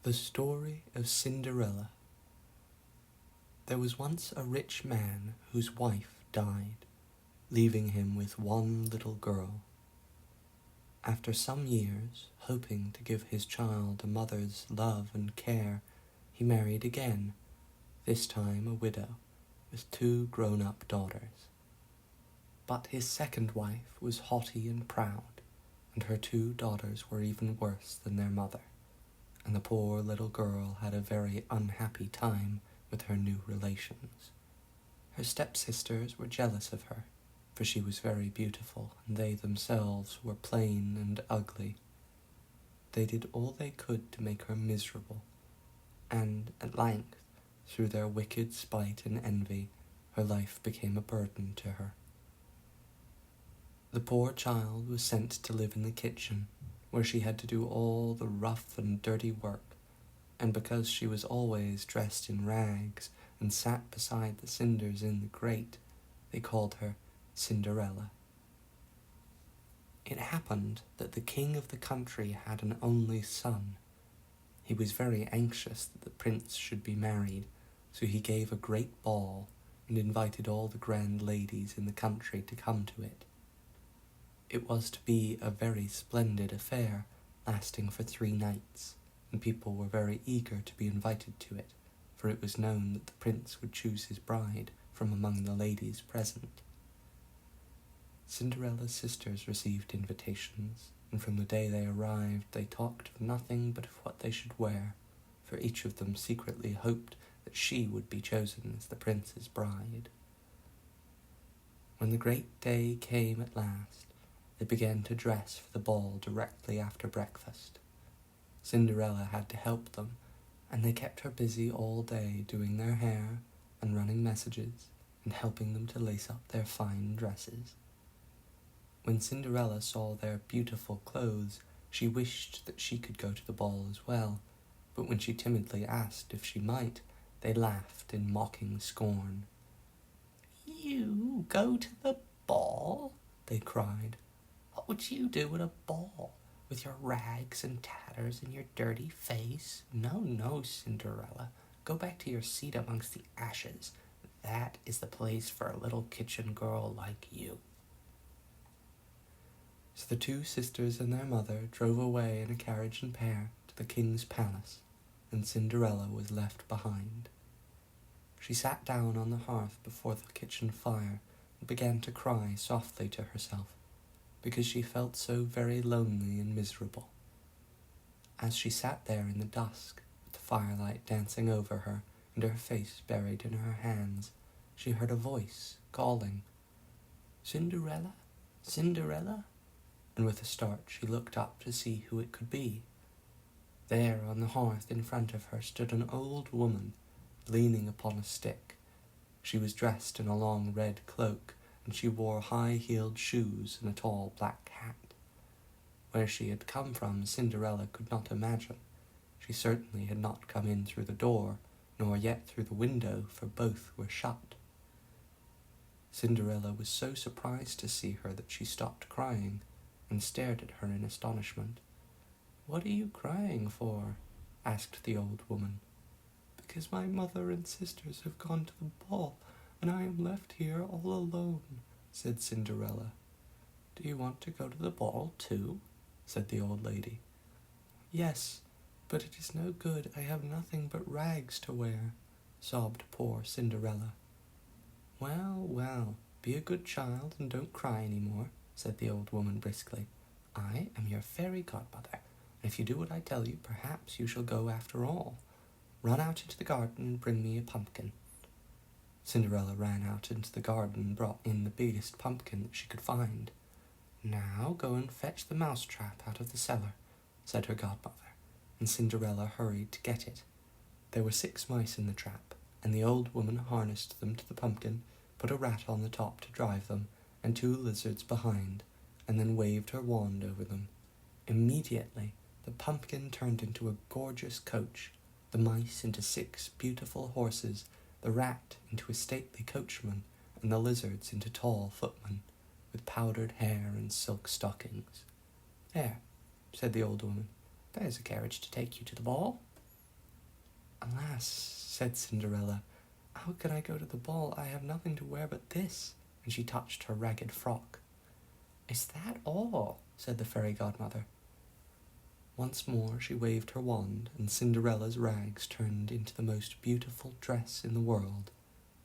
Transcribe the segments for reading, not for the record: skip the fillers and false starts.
The Story of Cinderella. There was once a rich man whose wife died, leaving him with one little girl. After some years, hoping to give his child a mother's love and care, he married again, this time a widow, with 2 grown-up daughters. But his second wife was haughty and proud, and her 2 daughters were even worse than their mother, and the poor little girl had a very unhappy time with her new relations. Her stepsisters were jealous of her, for she was very beautiful, and they themselves were plain and ugly. They did all they could to make her miserable, and at length, through their wicked spite and envy, her life became a burden to her. The poor child was sent to live in the kitchen, where she had to do all the rough and dirty work, and because she was always dressed in rags and sat beside the cinders in the grate, they called her Cinderella. It happened that the king of the country had an only son. He was very anxious that the prince should be married, so he gave a great ball and invited all the grand ladies in the country to come to it. It was to be a very splendid affair, lasting for 3 nights, and people were very eager to be invited to it, for it was known that the prince would choose his bride from among the ladies present. Cinderella's sisters received invitations, and from the day they arrived they talked of nothing but of what they should wear, for each of them secretly hoped that she would be chosen as the prince's bride. When the great day came at last, they began to dress for the ball directly after breakfast. Cinderella had to help them, and they kept her busy all day doing their hair and running messages and helping them to lace up their fine dresses. When Cinderella saw their beautiful clothes, she wished that she could go to the ball as well, but when she timidly asked if she might, they laughed in mocking scorn. "You go to the ball?" they cried. "What would you do at a ball, with your rags and tatters and your dirty face? No, no, Cinderella, go back to your seat amongst the ashes. That is the place for a little kitchen girl like you." So the 2 sisters and their mother drove away in a carriage and pair to the king's palace, and Cinderella was left behind. She sat down on the hearth before the kitchen fire and began to cry softly to herself, because she felt so very lonely and miserable. As she sat there in the dusk, with the firelight dancing over her and her face buried in her hands, she heard a voice calling, "Cinderella, Cinderella," and with a start she looked up to see who it could be. There on the hearth in front of her stood an old woman, leaning upon a stick. She was dressed in a long red cloak, and she wore high-heeled shoes and a tall black hat. Where she had come from, Cinderella could not imagine. She certainly had not come in through the door, nor yet through the window, for both were shut. Cinderella was so surprised to see her that she stopped crying, and stared at her in astonishment. "What are you crying for?" asked the old woman. "Because my mother and sisters have gone to the ball, and I am left here all alone," said Cinderella. "Do you want to go to the ball too?" said the old lady. "Yes, but it is no good. I have nothing but rags to wear," sobbed poor Cinderella. "Well, well, be a good child and don't cry any more," said the old woman briskly. "I am your fairy godmother, and if you do what I tell you, perhaps you shall go after all. Run out into the garden and bring me a pumpkin." Cinderella ran out into the garden and brought in the biggest pumpkin that she could find. "Now go and fetch the mousetrap out of the cellar," said her godmother, and Cinderella hurried to get it. There were 6 mice in the trap, and the old woman harnessed them to the pumpkin, put a rat on the top to drive them, and 2 lizards behind, and then waved her wand over them. Immediately the pumpkin turned into a gorgeous coach, the mice into 6 beautiful horses, the rat into a stately coachman, and the lizards into tall footmen, with powdered hair and silk stockings. "There," said the old woman, "there's a carriage to take you to the ball." "Alas," said Cinderella, "how can I go to the ball? I have nothing to wear but this," and she touched her ragged frock. "Is that all?" said the fairy godmother. Once more she waved her wand, and Cinderella's rags turned into the most beautiful dress in the world,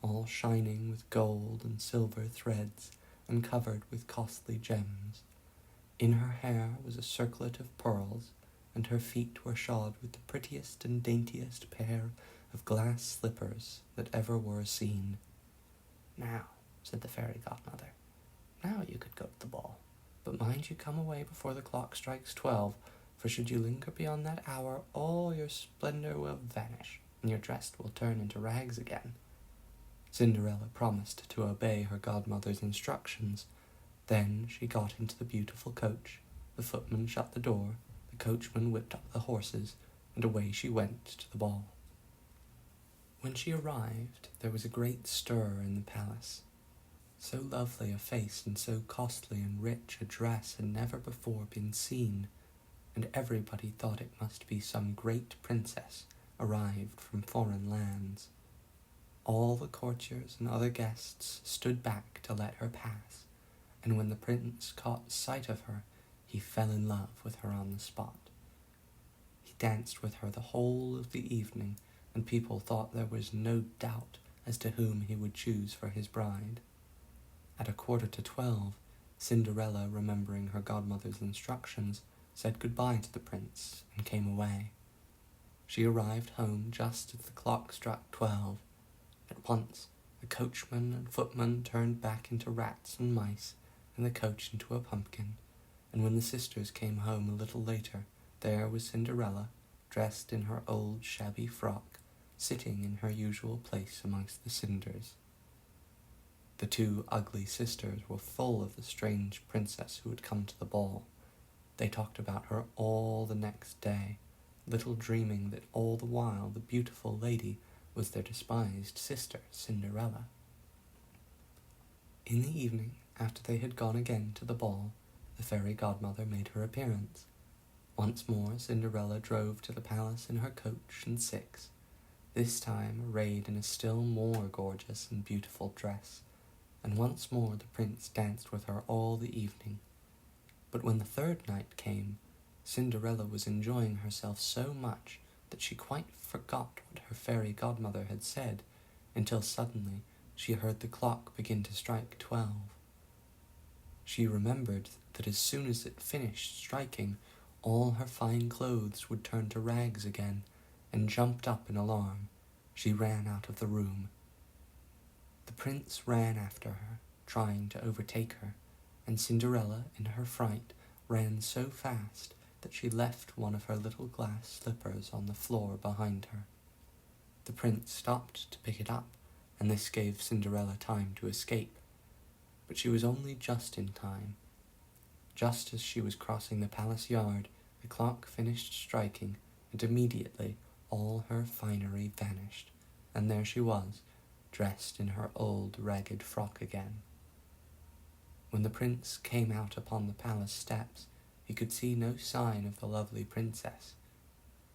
all shining with gold and silver threads, and covered with costly gems. In her hair was a circlet of pearls, and her feet were shod with the prettiest and daintiest pair of glass slippers that ever were seen. "Now," said the fairy godmother, "now you could go to the ball, but mind you come away before the clock strikes 12, for should you linger beyond that hour, all your splendor will vanish, and your dress will turn into rags again." Cinderella promised to obey her godmother's instructions. Then she got into the beautiful coach, the footman shut the door, the coachman whipped up the horses, and away she went to the ball. When she arrived, there was a great stir in the palace. So lovely a face and so costly and rich a dress had never before been seen, and everybody thought it must be some great princess arrived from foreign lands. All the courtiers and other guests stood back to let her pass, and when the prince caught sight of her, he fell in love with her on the spot. He danced with her the whole of the evening, and people thought there was no doubt as to whom he would choose for his bride. At 11:45, Cinderella, remembering her godmother's instructions, said goodbye to the prince and came away. She arrived home just as the clock struck 12. At once, the coachman and footman turned back into rats and mice, and the coach into a pumpkin, and when the sisters came home a little later, there was Cinderella, dressed in her old shabby frock, sitting in her usual place amongst the cinders. The two ugly sisters were full of the strange princess who had come to the ball. They talked about her all the next day, little dreaming that all the while the beautiful lady was their despised sister, Cinderella. In the evening, after they had gone again to the ball, the fairy godmother made her appearance. Once more Cinderella drove to the palace in her coach and six, this time arrayed in a still more gorgeous and beautiful dress, and once more the prince danced with her all the evening. But when the third night came, Cinderella was enjoying herself so much that she quite forgot what her fairy godmother had said, until suddenly she heard the clock begin to strike 12. She remembered that as soon as it finished striking, all her fine clothes would turn to rags again, and jumped up in alarm. She ran out of the room. The prince ran after her, trying to overtake her, and Cinderella, in her fright, ran so fast that she left one of her little glass slippers on the floor behind her. The prince stopped to pick it up, and this gave Cinderella time to escape. But she was only just in time. Just as she was crossing the palace yard, the clock finished striking, and immediately all her finery vanished, and there she was, dressed in her old ragged frock again. When the prince came out upon the palace steps, he could see no sign of the lovely princess.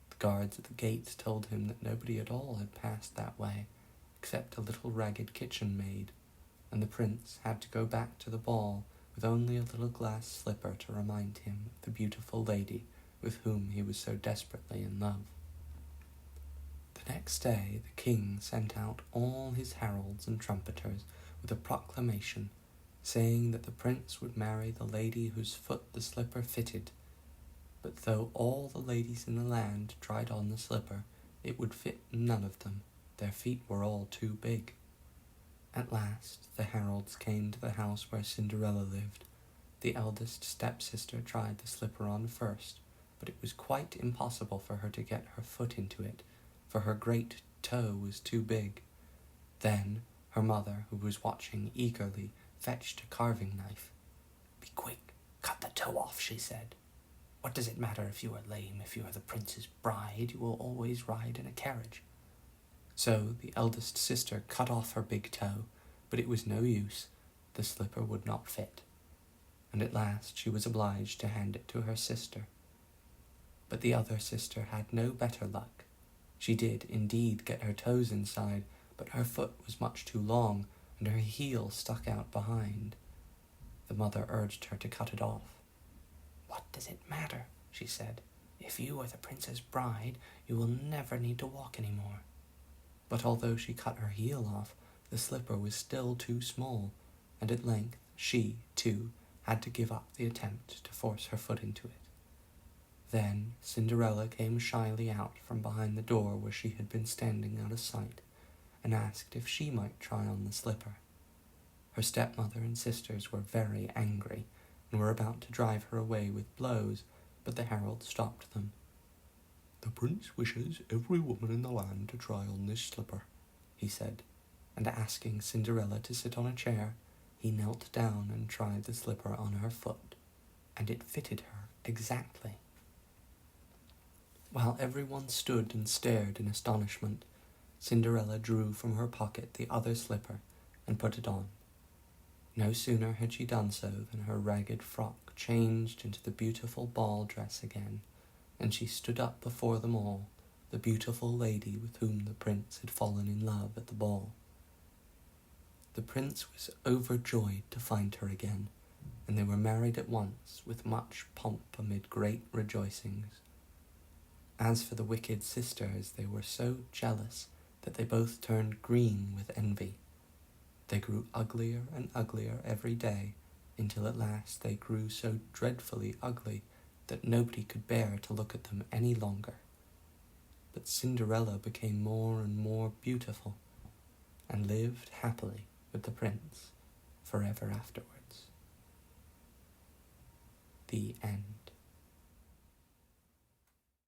The guards at the gates told him that nobody at all had passed that way, except a little ragged kitchen maid, and the prince had to go back to the ball with only a little glass slipper to remind him of the beautiful lady with whom he was so desperately in love. The next day the king sent out all his heralds and trumpeters with a proclamation, saying that the prince would marry the lady whose foot the slipper fitted. But though all the ladies in the land tried on the slipper, it would fit none of them. Their feet were all too big. At last the heralds came to the house where Cinderella lived. The eldest stepsister tried the slipper on first, but it was quite impossible for her to get her foot into it, for her great toe was too big. Then her mother, who was watching eagerly, fetched a carving knife. "Be quick, cut the toe off," she said. "What does it matter if you are lame? If you are the prince's bride, you will always ride in a carriage." So the eldest sister cut off her big toe, but it was no use. The slipper would not fit, and at last she was obliged to hand it to her sister. But the other sister had no better luck. She did indeed get her toes inside, but her foot was much too long, and her heel stuck out behind. The mother urged her to cut it off. "What does it matter?" she said. "If you are the prince's bride, you will never need to walk any more." But although she cut her heel off, the slipper was still too small, and at length she, too, had to give up the attempt to force her foot into it. Then Cinderella came shyly out from behind the door where she had been standing out of sight, and asked if she might try on the slipper. Her stepmother and sisters were very angry, and were about to drive her away with blows, but the herald stopped them. "The prince wishes every woman in the land to try on this slipper," he said, and asking Cinderella to sit on a chair, he knelt down and tried the slipper on her foot, and it fitted her exactly. While everyone stood and stared in astonishment, Cinderella drew from her pocket the other slipper and put it on. No sooner had she done so than her ragged frock changed into the beautiful ball dress again, and she stood up before them all, the beautiful lady with whom the prince had fallen in love at the ball. The prince was overjoyed to find her again, and they were married at once with much pomp amid great rejoicings. As for the wicked sisters, they were so jealous that they both turned green with envy. They grew uglier and uglier every day, until at last they grew so dreadfully ugly that nobody could bear to look at them any longer. But Cinderella became more and more beautiful, and lived happily with the prince forever afterwards. The end.